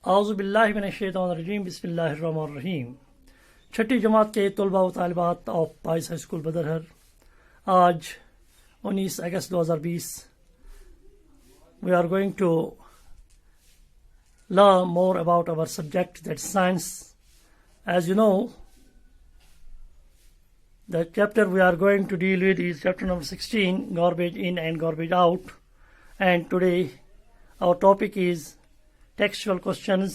आउज़ुबिल्लाहिमिनश्शैतानिर्रजीम बिस्मिल्लाहिर्रहमानिर्रहीम। छठी जमात के तलबा व तालिबात ऑफ बॉयज़ हाई स्कूल बदरहर, आज 19 अगस्त 2020 we are going to learn more about our subject, that's science. As you know, the chapter we are going to deal with is chapter number 16, garbage in and garbage out, and today our topic is textual questions,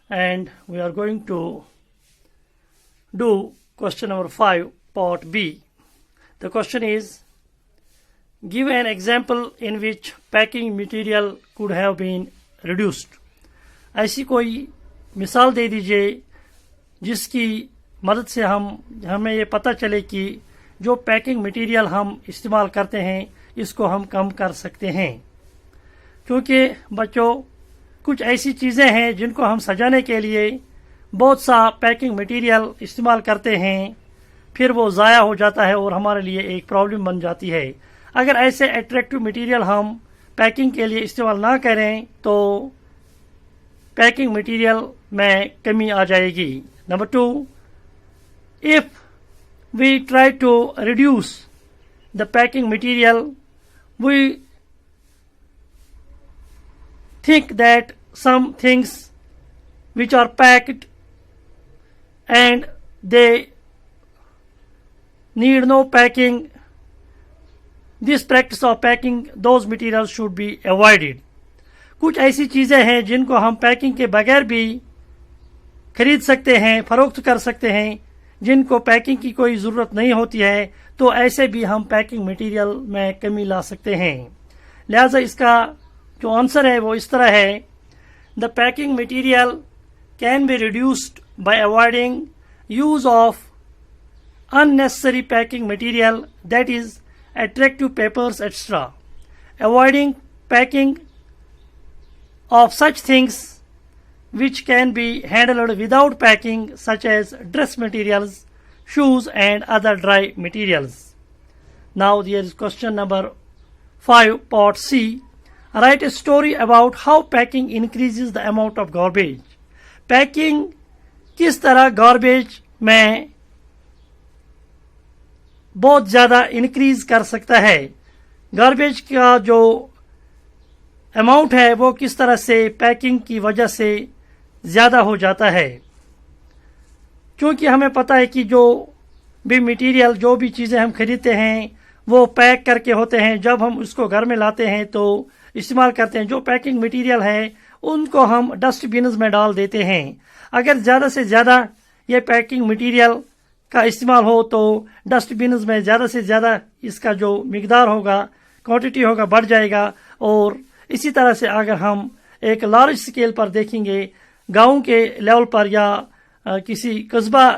and we are going to do question number 5, part B. The question is, give an example in which packing material could have been reduced. ऐसी कोई मिसाल दे दीजिए जिसकी मदद से हमें ये पता चले कि जो पैकिंग मटेरियल हम इस्तेमाल करते हैं इसको हम कम कर सकते हैं। क्योंकि बच्चों, कुछ ऐसी चीज़ें हैं जिनको हम सजाने के लिए बहुत सा पैकिंग मटेरियल इस्तेमाल करते हैं, फिर वो ज़ाया हो जाता है और हमारे लिए एक प्रॉब्लम बन जाती है। अगर ऐसे अट्रैक्टिव मटेरियल हम पैकिंग के लिए इस्तेमाल ना करें तो पैकिंग मटेरियल में कमी आ जाएगी। Number 2, if we try to reduce the packing material, we think that some things which are packed and they need no packing, this practice of packing those materials should be avoided. कुछ ऐसी चीज़ें हैं जिनको हम packing के बगैर भी खरीद सकते हैं, फरोख्त कर सकते हैं, जिनको पैकिंग की कोई ज़रूरत नहीं होती है, तो ऐसे भी हम पैकिंग मटेरियल में कमी ला सकते हैं। लिहाजा इसका जो आंसर है वो इस तरह है, the packing material can be reduced by avoiding use of unnecessary packing material, that is attractive papers etc. Avoiding packing of such things which can be handled without packing, such as dress materials, shoes and other dry materials. Now there is question number 5, part C. Write a story about how packing increases the amount of garbage. Packing किस तरह garbage में बहुत ज़्यादा increase कर सकता है, garbage का जो अमाउंट है वो किस तरह से पैकिंग की वजह से ज़्यादा हो जाता है। क्योंकि हमें पता है कि जो भी मटेरियल, जो भी चीज़ें हम खरीदते हैं वो पैक करके होते हैं। जब हम उसको घर में लाते हैं तो इस्तेमाल करते हैं, जो पैकिंग मटेरियल है उनको हम डस्टबिन्स में डाल देते हैं। अगर ज़्यादा से ज़्यादा ये पैकिंग मटेरियल का इस्तेमाल हो तो डस्टबिन्स में ज़्यादा से ज़्यादा इसका जो मिकदार होगा, क्वांटिटी होगा, बढ़ जाएगा। और इसी तरह से अगर हम एक लार्ज स्केल पर देखेंगे, गांव के लेवल पर या किसी कस्बा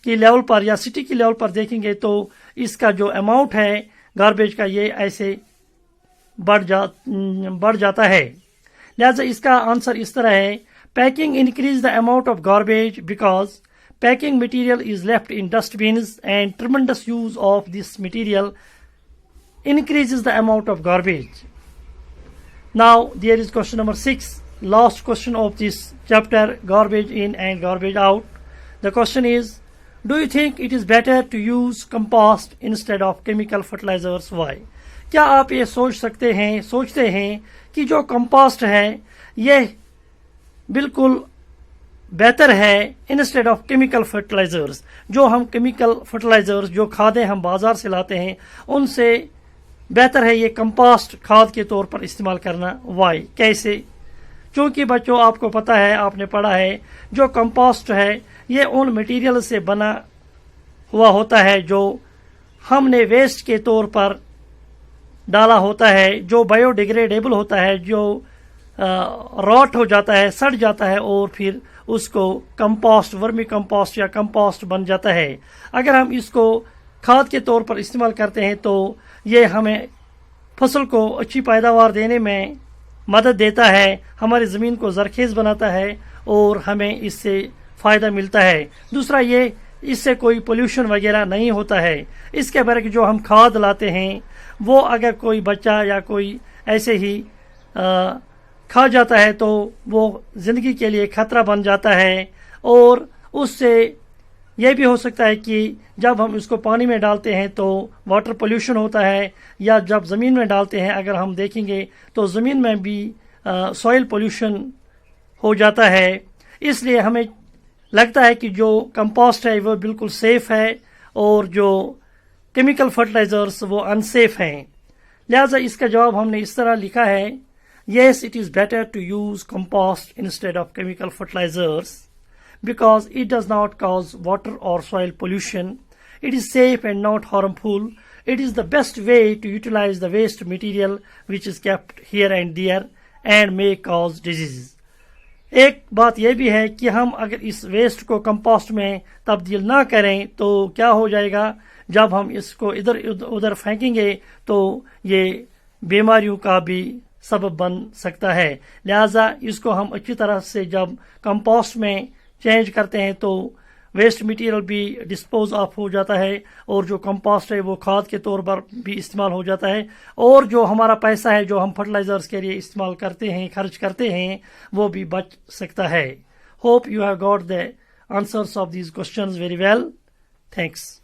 की लेवल पर या सिटी की लेवल पर देखेंगे तो इसका जो अमाउंट है गार्बेज का ये ऐसे बढ़ जाता है। लिहाजा इसका आंसर इस तरह है, packing increase the amount of garbage because packing material is left in dustbins and tremendous use of this material increases the amount of garbage. Now there is question number 6, last question of this chapter, garbage in and garbage out. The question is, do you think it is better to use compost instead of chemical fertilizers? Why? क्या आप ये सोचते हैं कि जो compost है यह बिल्कुल बेहतर है इंस्टेड ऑफ केमिकल फर्टिलाइजर्स? जो हम केमिकल फर्टिलाइजर्स, जो खादें हम बाजार से लाते हैं, उनसे बेहतर है ये कंपोस्ट खाद के तौर पर इस्तेमाल करना। वाई, कैसे? क्योंकि बच्चों आपको पता है, आपने पढ़ा है, जो कंपोस्ट है ये उन मटेरियल से बना हुआ होता है जो हमने वेस्ट के तौर पर डाला होता है, जो बायोडिग्रेडेबल होता है, जो रॉट हो जाता है, सड़ जाता है और फिर उसको कंपोस्ट, वर्मी कंपोस्ट या कंपोस्ट बन जाता है। अगर हम इसको खाद के तौर पर इस्तेमाल करते हैं तो ये हमें फसल को अच्छी पैदावार देने में मदद देता है, हमारी ज़मीन को ज़रखेज़ बनाता है और हमें इससे फ़ायदा मिलता है। दूसरा, ये इससे कोई पोल्यूशन वगैरह नहीं होता है। इसके बरक जो हम खाद लाते हैं वो अगर कोई बच्चा या कोई ऐसे ही खा जाता है तो वो जिंदगी के लिए खतरा बन जाता है। और उससे यह भी हो सकता है कि जब हम इसको पानी में डालते हैं तो वाटर पोल्यूशन होता है, या जब ज़मीन में डालते हैं अगर हम देखेंगे तो ज़मीन में भी सॉइल पोल्यूशन हो जाता है। इसलिए हमें लगता है कि जो कंपोस्ट है वो बिल्कुल सेफ है और जो केमिकल फर्टिलाइजर्स वो अनसेफ हैं। लिहाजा इसका जवाब हमने इस तरह लिखा है, yes it is better to use compost instead of chemical fertilisers because it does not cause water or soil pollution. It is safe and not harmful. It is the best way to utilize the waste material which is kept here and there and may cause diseases. एक बात यह भी है कि हम अगर इस waste को कंपोस्ट में तब्दील ना करें तो क्या हो जाएगा, जब हम इसको इधर उधर फेंकेंगे तो ये बीमारियों का भी सबब बन सकता है। लिहाजा इसको हम अच्छी तरह से जब कंपोस्ट में चेंज करते हैं तो वेस्ट मटेरियल भी डिस्पोज ऑफ हो जाता है और जो कंपोस्ट है वो खाद के तौर पर भी इस्तेमाल हो जाता है, और जो हमारा पैसा है जो हम फर्टिलाइजर्स के लिए इस्तेमाल करते हैं, खर्च करते हैं, वो भी बच सकता है। Hope you have got the answers of these questions very well. Thanks.